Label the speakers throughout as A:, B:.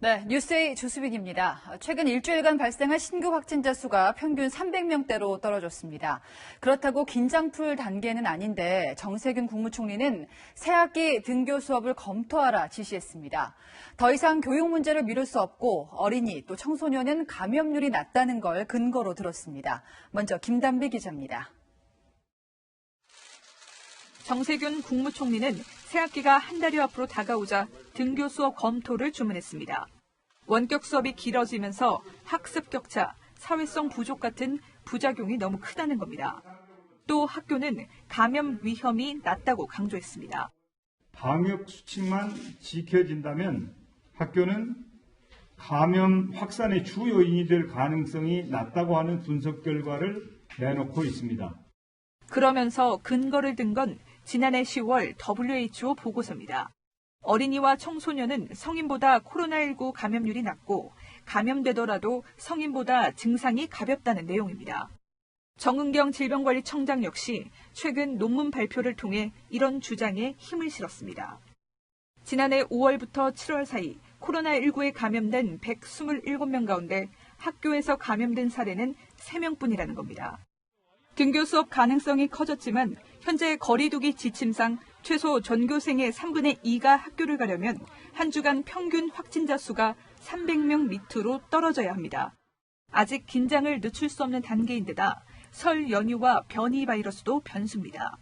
A: 네, 뉴스의 조수빈입니다. 최근 일주일간 발생한 신규 확진자 수가 평균 300명대로 떨어졌습니다. 그렇다고 긴장 풀 단계는 아닌데 정세균 국무총리는 새학기 등교 수업을 검토하라 지시했습니다. 더 이상 교육 문제를 미룰 수 없고 어린이 또 청소년은 감염률이 낮다는 걸 근거로 들었습니다. 먼저 김단비 기자입니다.
B: 정세균 국무총리는 새학기가 한 달여 앞으로 다가오자 등교 수업 검토를 주문했습니다. 원격 수업이 길어지면서 학습 격차, 사회성 부족 같은 부작용이 너무 크다는 겁니다. 또 학교는 감염 위험이 낮다고 강조했습니다.
C: 방역 수칙만 지켜진다면 학교는 감염 확산의 주 요인이 될 가능성이 낮다고 하는 분석 결과를 내놓고 있습니다.
B: 그러면서 근거를 든 건 지난해 10월 WHO 보고서입니다. 어린이와 청소년은 성인보다 코로나19 감염률이 낮고 감염되더라도 성인보다 증상이 가볍다는 내용입니다. 정은경 질병관리청장 역시 최근 논문 발표를 통해 이런 주장에 힘을 실었습니다. 지난해 5월부터 7월 사이 코로나19에 감염된 127명 가운데 학교에서 감염된 사례는 3명뿐이라는 겁니다. 등교 수업 가능성이 커졌지만 현재 거리두기 지침상 최소 전교생의 3분의 2가 학교를 가려면 한 주간 평균 확진자 수가 300명 밑으로 떨어져야 합니다. 아직 긴장을 늦출 수 없는 단계인데다 설 연휴와 변이 바이러스도 변수입니다.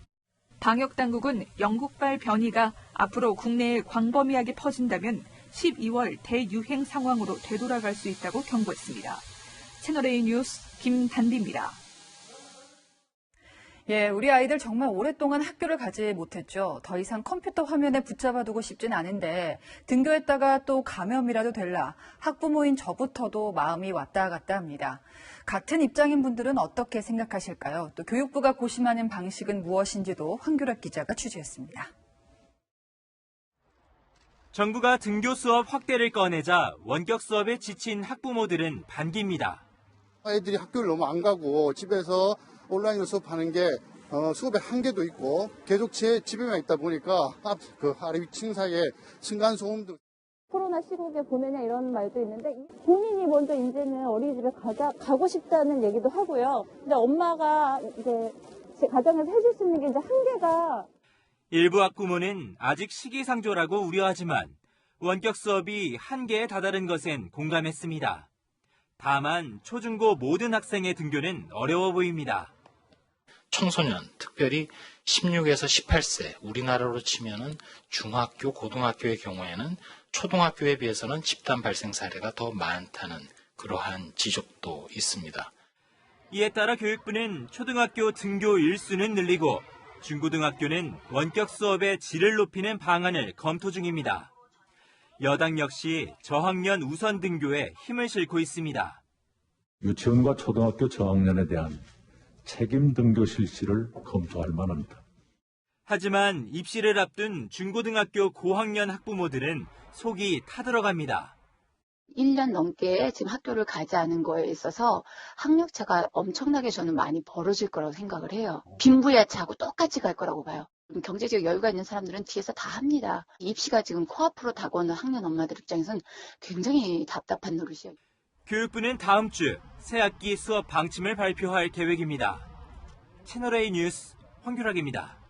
B: 방역당국은 영국발 변이가 앞으로 국내에 광범위하게 퍼진다면 12월 대유행 상황으로 되돌아갈 수 있다고 경고했습니다. 채널A 뉴스 김단비입니다.
A: 예, 우리 아이들 정말 오랫동안 학교를 가지 못했죠. 더 이상 컴퓨터 화면에 붙잡아두고 싶진 않은데 등교했다가 또 감염이라도 될라 학부모인 저부터도 마음이 왔다 갔다 합니다. 같은 입장인 분들은 어떻게 생각하실까요? 또 교육부가 고심하는 방식은 무엇인지도 황규락 기자가 취재했습니다.
D: 정부가 등교 수업 확대를 꺼내자 원격 수업에 지친 학부모들은 반깁니다.
E: 아이들이 학교를 너무 안 가고 집에서 온라인으로 수업하는 게 수업의 한계도 있고 계속 제 집에만 있다 보니까 하루 위층 사이에 층간소음도.
F: 코로나 시국에 보내냐 이런 말도 있는데 본인이 먼저 이제는 어린이집에 가고 싶다는 얘기도 하고요. 근데 엄마가 이제 제 가정에서 해줄 수 있는 게 이제 한계가.
D: 일부 학부모는 아직 시기상조라고 우려하지만 원격 수업이 한계에 다다른 것엔 공감했습니다. 다만 초중고 모든 학생의 등교는 어려워 보입니다.
G: 청소년, 특별히 16에서 18세, 우리나라로 치면은 중학교, 고등학교의 경우에는 초등학교에 비해서는 집단 발생 사례가 더 많다는 그러한 지적도 있습니다.
D: 이에 따라 교육부는 초등학교 등교 일수는 늘리고 중고등학교는 원격 수업의 질을 높이는 방안을 검토 중입니다. 여당 역시 저학년 우선 등교에 힘을 싣고 있습니다.
H: 유치원과 초등학교 저학년에 대한 책임 등교 실시를 검토할 만합니다.
D: 하지만 입시를 앞둔 중고등학교 고학년 학부모들은 속이 타들어갑니다.
I: 1년 넘게 지금 학교를 가지 않은 거에 있어서 학력차가 엄청나게 저는 많이 벌어질 거라고 생각을 해요. 빈부야차하고 똑같이 갈 거라고 봐요. 경제적 여유가 있는 사람들은 뒤에서 다 합니다. 입시가 지금 코앞으로 다가오는 학년 엄마들 입장에서는 굉장히 답답한 노릇이에요.
D: 교육부는 다음 주 새학기 수업 방침을 발표할 계획입니다. 채널A 뉴스 황규락입니다.